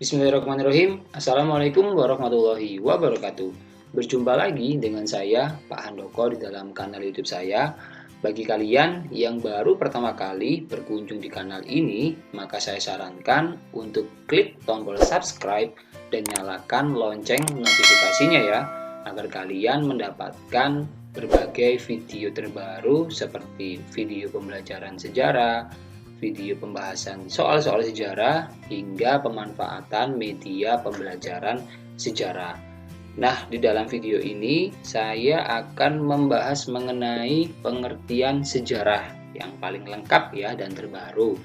Bismillahirrahmanirrahim. Assalamualaikum warahmatullahi wabarakatuh. Berjumpa lagi dengan saya, Pak Handoko, di dalam kanal YouTube saya. Bagi kalian yang baru pertama kali berkunjung di kanal ini, maka saya sarankan untuk klik tombol subscribe dan nyalakan lonceng notifikasinya ya, agar kalian mendapatkan berbagai video terbaru seperti video pembelajaran sejarah, video pembahasan soal-soal sejarah, hingga pemanfaatan media pembelajaran sejarah. Nah, di dalam video ini saya akan membahas mengenai pengertian sejarah yang paling lengkap ya dan terbaru.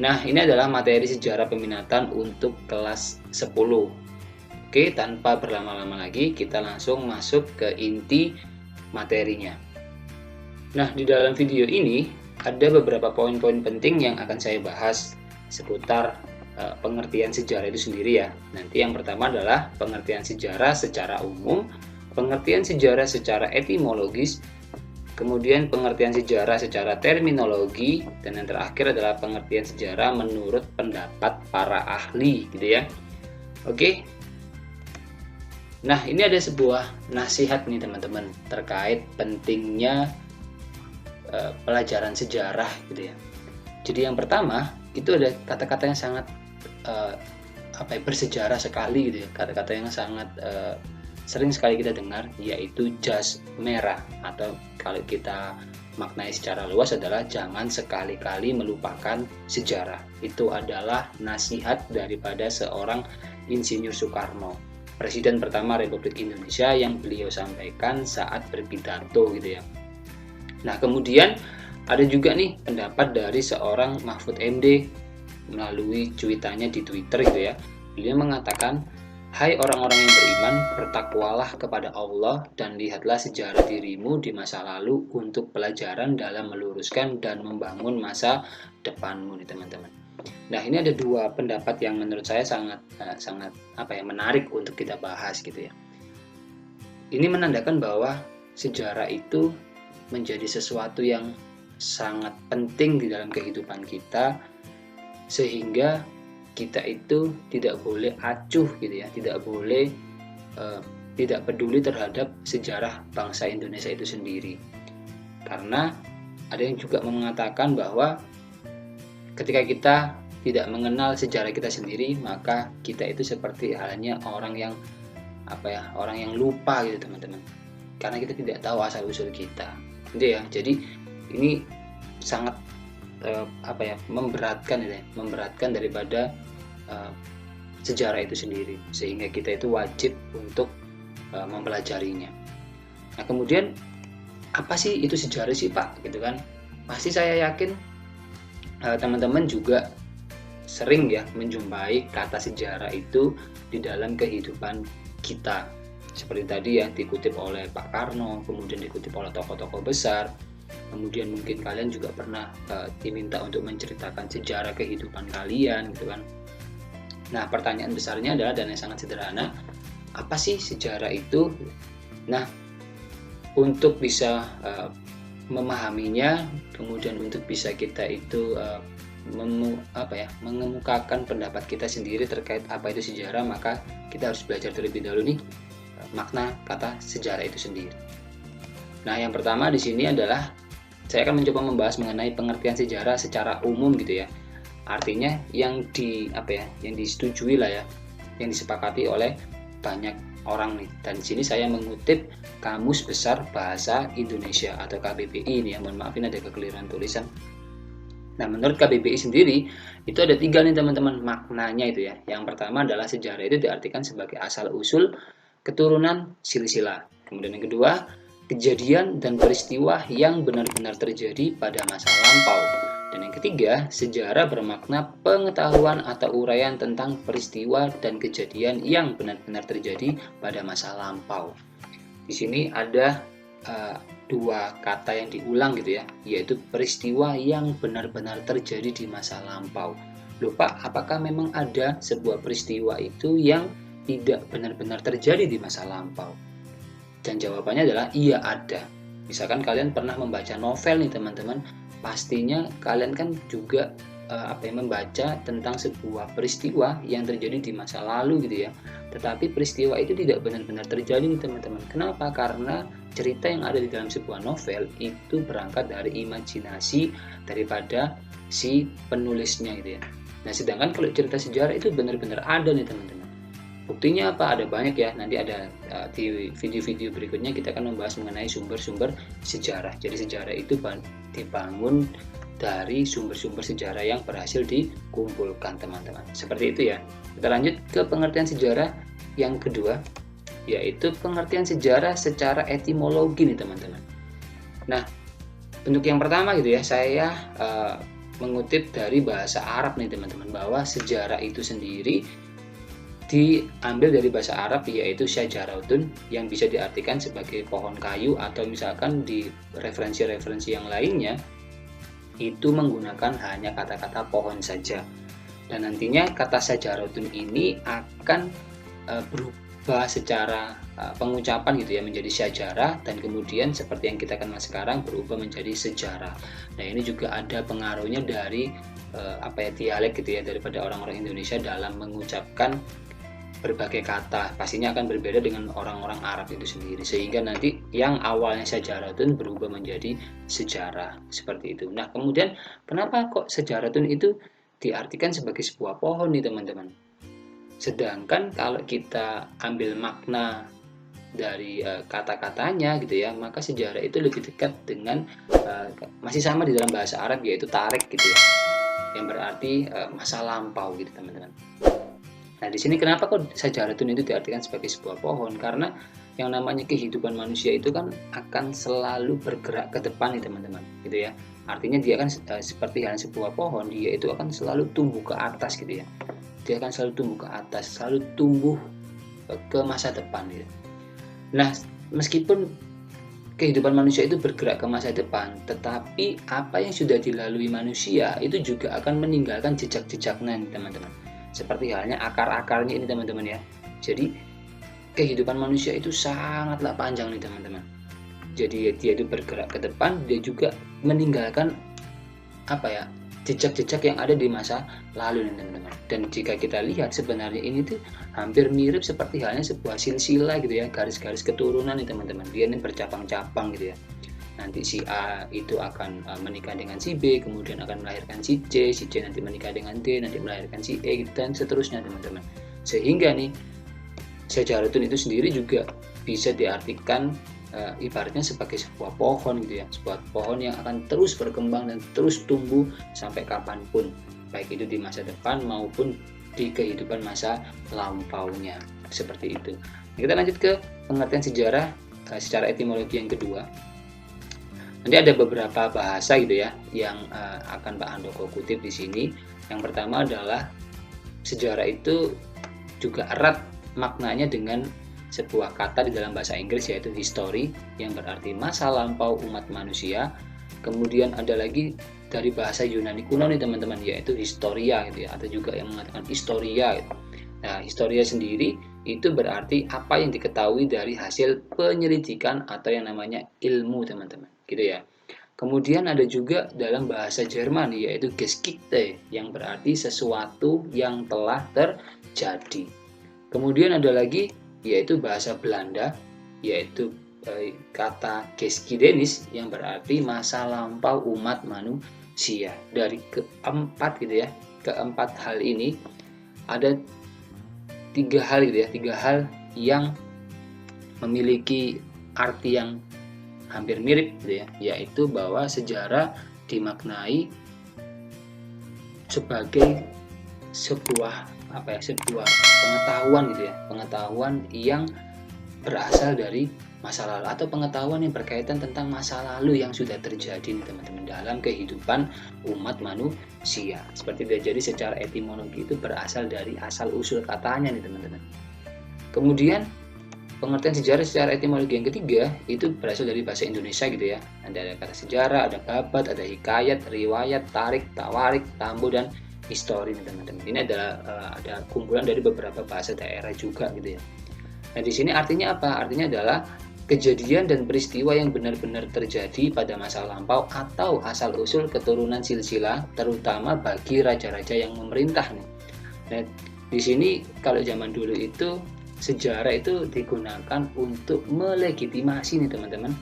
Nah, ini adalah materi sejarah peminatan untuk kelas 10. Oke, tanpa berlama-lama lagi kita langsung masuk ke inti materinya. Nah, di dalam video ini ada beberapa poin-poin penting yang akan saya bahas seputar pengertian sejarah itu sendiri ya. Nanti yang pertama adalah pengertian sejarah secara umum, pengertian sejarah secara etimologis, kemudian pengertian sejarah secara terminologi, dan yang terakhir adalah pengertian sejarah menurut pendapat para ahli gitu ya. Oke. Nah, ini ada sebuah nasihat nih teman-teman terkait pentingnya pelajaran sejarah gitu ya. Jadi yang pertama itu ada kata-kata yang sangat bersejarah sekali gitu ya, kata-kata yang sangat sering sekali kita dengar, yaitu jas merah, atau kalau kita maknai secara luas adalah jangan sekali-kali melupakan sejarah. Itu adalah nasihat daripada seorang Insinyur Soekarno, Presiden pertama Republik Indonesia, yang beliau sampaikan saat berpidato gitu ya. Nah, kemudian ada juga nih pendapat dari seorang Mahfud MD melalui cuitannya di Twitter gitu ya. Beliau mengatakan, "Hai orang-orang yang beriman, bertakwalah kepada Allah dan lihatlah sejarah dirimu di masa lalu untuk pelajaran dalam meluruskan dan membangun masa depanmu," nih teman-teman. Nah, ini ada dua pendapat yang menurut saya sangat menarik untuk kita bahas gitu ya. Ini menandakan bahwa sejarah itu menjadi sesuatu yang sangat penting di dalam kehidupan kita, sehingga kita itu tidak boleh acuh gitu ya, tidak boleh tidak peduli terhadap sejarah bangsa Indonesia itu sendiri. Karena ada yang juga mengatakan bahwa ketika kita tidak mengenal sejarah kita sendiri, maka kita itu seperti halnya orang yang orang yang lupa gitu teman-teman, karena kita tidak tahu asal usul kita gitu ya. Jadi ini sangat memberatkan daripada sejarah itu sendiri, sehingga kita itu wajib untuk mempelajarinya. Nah, kemudian apa sih itu sejarah sih Pak gitu kan? Pasti saya yakin teman-teman juga sering ya menjumpai kata sejarah itu di dalam kehidupan kita. Seperti tadi ya, dikutip oleh Pak Karno, kemudian dikutip oleh tokoh-tokoh besar. Kemudian mungkin kalian juga pernah diminta untuk menceritakan sejarah kehidupan kalian gitu kan. Nah, pertanyaan besarnya adalah, dan yang sangat sederhana, apa sih sejarah itu? Nah, untuk bisa memahaminya, kemudian untuk bisa kita itu mengemukakan pendapat kita sendiri terkait apa itu sejarah, maka kita harus belajar terlebih dahulu nih makna kata sejarah itu sendiri. Nah, yang pertama di sini adalah saya akan mencoba membahas mengenai pengertian sejarah secara umum gitu ya. Artinya yang disetujui lah ya, yang disepakati oleh banyak orang nih. Dan di sini saya mengutip Kamus Besar Bahasa Indonesia atau KBBI ini ya. Mohon maaf, ini ada kekeliruan tulisan. Nah, menurut KBBI sendiri itu ada 3 nih teman-teman maknanya itu ya. Yang pertama adalah sejarah itu diartikan sebagai asal usul keturunan silsilah. Kemudian yang kedua, kejadian dan peristiwa yang benar-benar terjadi pada masa lampau. Dan yang ketiga, sejarah bermakna pengetahuan atau uraian tentang peristiwa dan kejadian yang benar-benar terjadi pada masa lampau. Di sini ada dua kata yang diulang gitu ya, yaitu peristiwa yang benar-benar terjadi di masa lampau. Loh Pak, apakah memang ada sebuah peristiwa itu yang tidak benar-benar terjadi di masa lampau? Dan jawabannya adalah iya, ada. Misalkan kalian pernah membaca novel nih teman-teman, pastinya kalian kan juga membaca tentang sebuah peristiwa yang terjadi di masa lalu gitu ya. Tetapi peristiwa itu tidak benar-benar terjadi nih teman-teman. Kenapa? Karena cerita yang ada di dalam sebuah novel itu berangkat dari imajinasi daripada si penulisnya gitu ya. Nah, sedangkan kalau cerita sejarah itu benar-benar ada nih teman-teman. Buktinya apa? Ada banyak ya. Nanti ada di video-video berikutnya kita akan membahas mengenai sumber-sumber sejarah. Jadi sejarah itu dibangun dari sumber-sumber sejarah yang berhasil dikumpulkan teman-teman. Seperti itu ya. Kita lanjut ke pengertian sejarah yang kedua, yaitu pengertian sejarah secara etimologi nih teman-teman. Nah, bentuk yang pertama gitu ya, saya mengutip dari bahasa Arab nih teman-teman, bahwa sejarah itu sendiri diambil dari bahasa Arab yaitu syajaratun, yang bisa diartikan sebagai pohon kayu, atau misalkan di referensi-referensi yang lainnya itu menggunakan hanya kata-kata pohon saja. Dan nantinya kata syajaratun ini akan berubah secara pengucapan gitu ya, menjadi syajarah, dan kemudian seperti yang kita kenal sekarang berubah menjadi sejarah. Nah, ini juga ada pengaruhnya dari dialek gitu ya, daripada orang-orang Indonesia dalam mengucapkan berbagai kata. Pastinya akan berbeda dengan orang-orang Arab itu sendiri, sehingga nanti yang awalnya syajaratun berubah menjadi sejarah, seperti itu. Nah, kemudian kenapa kok syajaratun itu diartikan sebagai sebuah pohon nih teman-teman? Sedangkan kalau kita ambil makna dari kata-katanya gitu ya, maka sejarah itu lebih dekat dengan masih sama di dalam bahasa Arab, yaitu tarik gitu ya, yang berarti masa lampau gitu teman-teman. Nah, di sini kenapa kok syajaratun itu diartikan sebagai sebuah pohon? Karena yang namanya kehidupan manusia itu kan akan selalu bergerak ke depan nih teman-teman, gitu ya. Artinya dia kan seperti halnya sebuah pohon, dia itu akan selalu tumbuh ke atas gitu ya. Dia akan selalu tumbuh ke atas, selalu tumbuh ke masa depan gitu. Nah, meskipun kehidupan manusia itu bergerak ke masa depan, tetapi apa yang sudah dilalui manusia itu juga akan meninggalkan jejak-jejaknya nih teman-teman. Seperti halnya akar-akarnya ini teman-teman ya. Jadi kehidupan manusia itu sangatlah panjang nih teman-teman. Jadi dia itu bergerak ke depan, dia juga meninggalkan jejak-jejak yang ada di masa lalu nih teman-teman. Dan jika kita lihat sebenarnya ini tuh hampir mirip seperti halnya sebuah silsilah gitu ya, garis-garis keturunan nih teman-teman. Dia ini bercabang-cabang gitu ya. Nanti si A itu akan menikah dengan si B, kemudian akan melahirkan si C nanti menikah dengan D, nanti melahirkan si E, dan seterusnya teman-teman. Sehingga nih syajaratun itu sendiri juga bisa diartikan ibaratnya sebagai sebuah pohon gitu ya, sebuah pohon yang akan terus berkembang dan terus tumbuh sampai kapanpun, baik itu di masa depan maupun di kehidupan masa lampaunya, seperti itu. Kita lanjut ke pengertian sejarah secara etimologi yang kedua. Nanti ada beberapa bahasa gitu ya yang akan Pak Handoko kutip di sini. Yang pertama adalah sejarah itu juga erat maknanya dengan sebuah kata di dalam bahasa Inggris, yaitu history, yang berarti masa lampau umat manusia. Kemudian ada lagi dari bahasa Yunani kuno nih teman-teman, yaitu historia gitu ya, atau juga yang mengatakan historia gitu. Nah, historia sendiri itu berarti apa yang diketahui dari hasil penyelidikan atau yang namanya ilmu teman-teman, gitu ya. Kemudian ada juga dalam bahasa Jerman yaitu Geschichte, yang berarti sesuatu yang telah terjadi. Kemudian ada lagi yaitu bahasa Belanda yaitu kata Geschiedenis, yang berarti masa lampau umat manusia. Dari keempat hal ini ada tiga hal yang memiliki arti yang hampir mirip gitu ya, yaitu bahwa sejarah dimaknai sebagai sebuah pengetahuan gitu ya, pengetahuan yang berasal dari masa lalu, atau pengetahuan yang berkaitan tentang masa lalu yang sudah terjadi nih teman-teman dalam kehidupan umat manusia. Seperti itu. Jadi secara etimologi itu berasal dari asal usul katanya nih teman-teman. Kemudian pengertian sejarah secara etimologi yang ketiga itu berasal dari bahasa Indonesia gitu ya. Ada kata sejarah, ada babat, ada hikayat, riwayat, tarik, tawarik, tambo, dan histori nih teman-teman. Ini adalah ada kumpulan dari beberapa bahasa daerah juga gitu ya. Nah, di sini artinya apa? Artinya adalah kejadian dan peristiwa yang benar-benar terjadi pada masa lampau atau asal-usul keturunan silsilah, terutama bagi raja-raja yang memerintah nih. Nah, di sini kalau zaman dulu itu sejarah itu digunakan untuk melegitimasi nih teman-teman.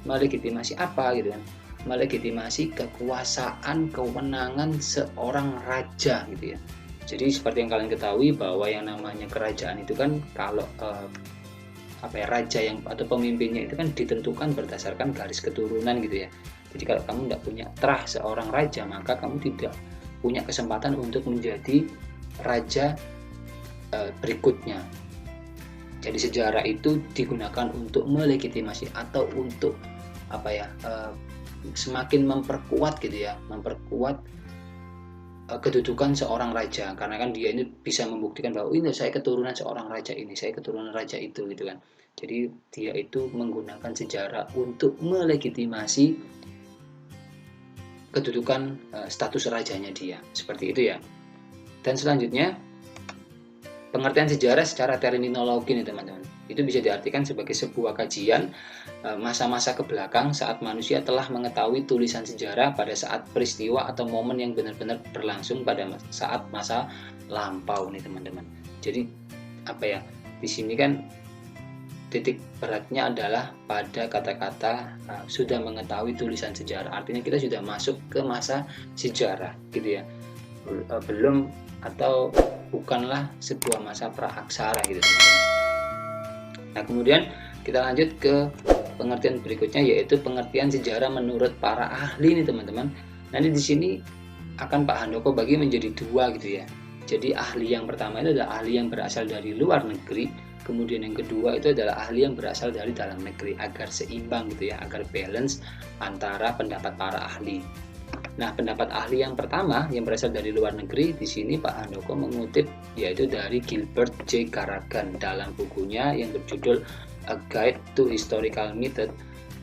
Melegitimasi apa gitu kan? Melegitimasi kekuasaan, kewenangan seorang raja gitu ya. Jadi seperti yang kalian ketahui bahwa yang namanya kerajaan itu kan kalau raja yang atau pemimpinnya itu kan ditentukan berdasarkan garis keturunan gitu ya. Jadi kalau kamu tidak punya terah seorang raja, maka kamu tidak punya kesempatan untuk menjadi raja berikutnya. Jadi sejarah itu digunakan untuk melegitimasi atau untuk semakin memperkuat gitu ya, memperkuat kedudukan seorang raja, karena kan dia ini bisa membuktikan bahwa ini saya keturunan seorang raja ini, saya keturunan raja itu gitu kan. Jadi dia itu menggunakan sejarah untuk melegitimasi kedudukan status rajanya dia, seperti itu ya. Dan selanjutnya pengertian sejarah secara terminologi nih teman-teman, itu bisa diartikan sebagai sebuah kajian masa-masa ke belakang saat manusia telah mengetahui tulisan sejarah pada saat peristiwa atau momen yang benar-benar berlangsung pada saat masa lampau nih teman-teman. Jadi di sini kan titik beratnya adalah pada kata-kata sudah mengetahui tulisan sejarah, artinya kita sudah masuk ke masa sejarah gitu ya. Belum atau bukanlah sebuah masa praaksara gitu teman-teman. Nah kemudian kita lanjut ke pengertian berikutnya, yaitu pengertian sejarah menurut para ahli nih teman-teman. Nanti di sini akan Pak Handoko bagi menjadi dua gitu ya. Jadi ahli yang pertama itu adalah ahli yang berasal dari luar negeri, kemudian yang kedua itu adalah ahli yang berasal dari dalam negeri, agar seimbang gitu ya, agar balance antara pendapat para ahli. Nah, pendapat ahli yang pertama yang berasal dari luar negeri, di sini Pak Handoko mengutip yaitu dari Gilbert J. Garragan dalam bukunya yang berjudul A Guide to Historical Method,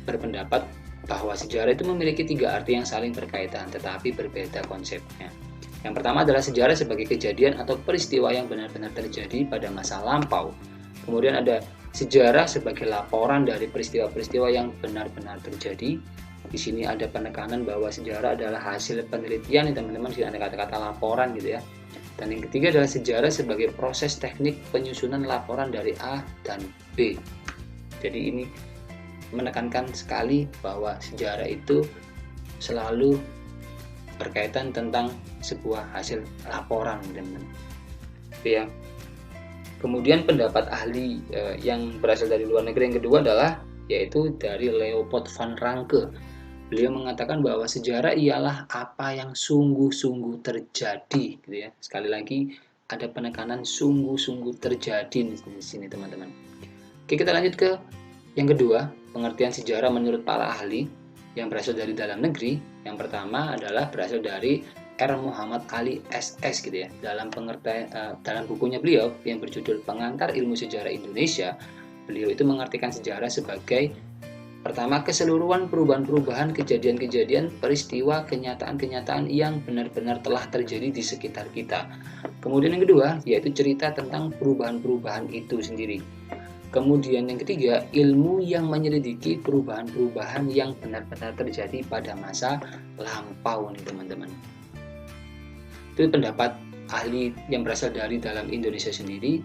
berpendapat bahwa sejarah itu memiliki tiga arti yang saling berkaitan tetapi berbeda konsepnya. Yang pertama adalah sejarah sebagai kejadian atau peristiwa yang benar-benar terjadi pada masa lampau. Kemudian ada sejarah sebagai laporan dari peristiwa-peristiwa yang benar-benar terjadi. Di sini ada penekanan bahwa sejarah adalah hasil penelitian nih teman-teman, di sini ada kata-kata laporan gitu ya. Dan yang ketiga adalah sejarah sebagai proses teknik penyusunan laporan dari A dan B. Jadi ini menekankan sekali bahwa sejarah itu selalu berkaitan tentang sebuah hasil laporan teman-teman. Ya. Kemudian pendapat ahli yang berasal dari luar negeri yang kedua adalah yaitu dari Leopold van Ranke. Beliau mengatakan bahwa sejarah ialah apa yang sungguh-sungguh terjadi gitu ya. Sekali lagi ada penekanan sungguh-sungguh terjadi di sini teman-teman. Oke, kita lanjut ke yang kedua, pengertian sejarah menurut para ahli yang berasal dari dalam negeri. Yang pertama adalah berasal dari R. Muhammad Ali SS gitu ya. Dalam bukunya beliau yang berjudul Pengantar Ilmu Sejarah Indonesia, beliau itu mengartikan sejarah sebagai pertama, keseluruhan perubahan-perubahan, kejadian-kejadian, peristiwa, kenyataan-kenyataan yang benar-benar telah terjadi di sekitar kita. Kemudian yang kedua, yaitu cerita tentang perubahan-perubahan itu sendiri. Kemudian yang ketiga, ilmu yang menyelidiki perubahan-perubahan yang benar-benar terjadi pada masa lampau nih teman-teman. Itu pendapat ahli yang berasal dari dalam Indonesia sendiri.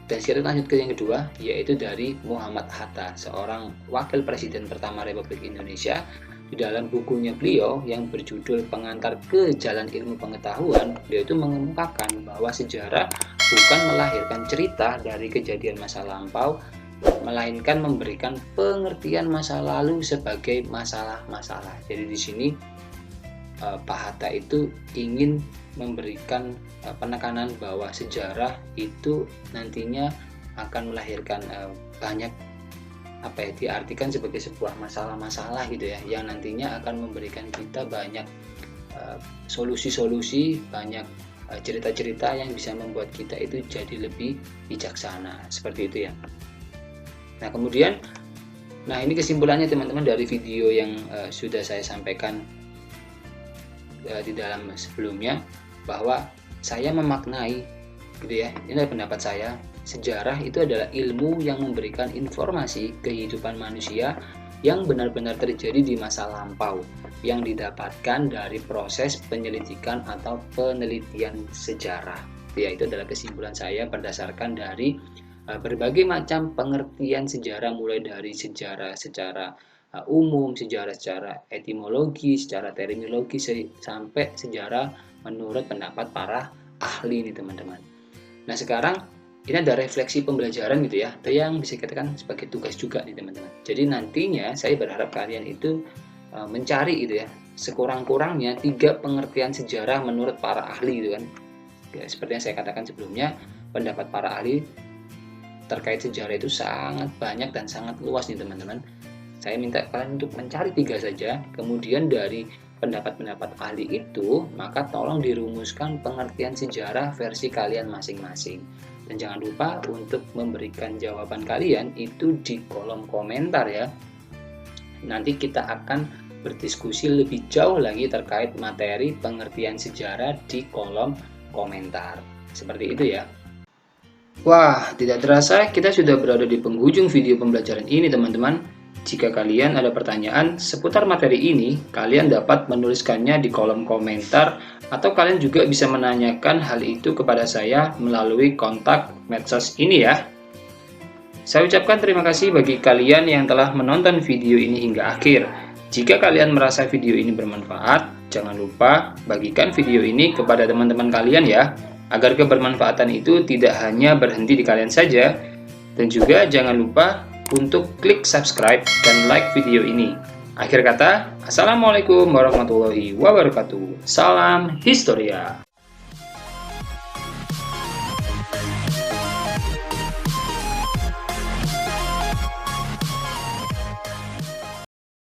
Dan kita lanjut ke yang kedua, yaitu dari Muhammad Hatta, seorang wakil presiden pertama Republik Indonesia. Di dalam bukunya beliau yang berjudul Pengantar ke Jalan Ilmu Pengetahuan, beliau itu mengemukakan bahwa sejarah bukan melahirkan cerita dari kejadian masa lampau, melainkan memberikan pengertian masa lalu sebagai masalah-masalah. Jadi di sini Pak Hatta itu ingin memberikan penekanan bahwa sejarah itu nantinya akan melahirkan banyak diartikan sebagai sebuah masalah-masalah gitu ya, yang nantinya akan memberikan kita banyak solusi-solusi, banyak cerita-cerita yang bisa membuat kita itu jadi lebih bijaksana, seperti itu ya. Nah kemudian, ini kesimpulannya teman-teman dari video yang sudah saya sampaikan di dalam sebelumnya, bahwa saya memaknai gitu ya, ini adalah pendapat saya, sejarah itu adalah ilmu yang memberikan informasi kehidupan manusia yang benar-benar terjadi di masa lampau, yang didapatkan dari proses penyelidikan atau penelitian sejarah. Ya, itu adalah kesimpulan saya berdasarkan dari berbagai macam pengertian sejarah, mulai dari sejarah secara umum, sejarah secara etimologi, secara terminologi, sampai sejarah menurut pendapat para ahli nih teman-teman. Nah sekarang ini ada refleksi pembelajaran gitu ya, ada yang bisa dikatakan sebagai tugas juga nih teman-teman. Jadi nantinya saya berharap kalian itu mencari gitu ya, sekurang-kurangnya 3 pengertian sejarah menurut para ahli gitu kan. Ya, seperti yang saya katakan sebelumnya, pendapat para ahli terkait sejarah itu sangat banyak dan sangat luas nih teman-teman. Saya minta kalian untuk mencari 3 saja, kemudian dari pendapat-pendapat ahli itu, maka tolong dirumuskan pengertian sejarah versi kalian masing-masing. Dan jangan lupa untuk memberikan jawaban kalian itu di kolom komentar ya. Nanti kita akan berdiskusi lebih jauh lagi terkait materi pengertian sejarah di kolom komentar. Seperti itu ya. Wah, tidak terasa kita sudah berada di penghujung video pembelajaran ini teman-teman. Jika kalian ada pertanyaan seputar materi ini, kalian dapat menuliskannya di kolom komentar atau kalian juga bisa menanyakan hal itu kepada saya melalui kontak medsos ini ya. Saya ucapkan terima kasih bagi kalian yang telah menonton video ini hingga akhir. Jika kalian merasa video ini bermanfaat, jangan lupa bagikan video ini kepada teman-teman kalian ya, agar kebermanfaatan itu tidak hanya berhenti di kalian saja. Dan juga jangan lupa untuk klik subscribe dan like video ini. Akhir kata, Assalamualaikum warahmatullahi wabarakatuh. Salam Historia.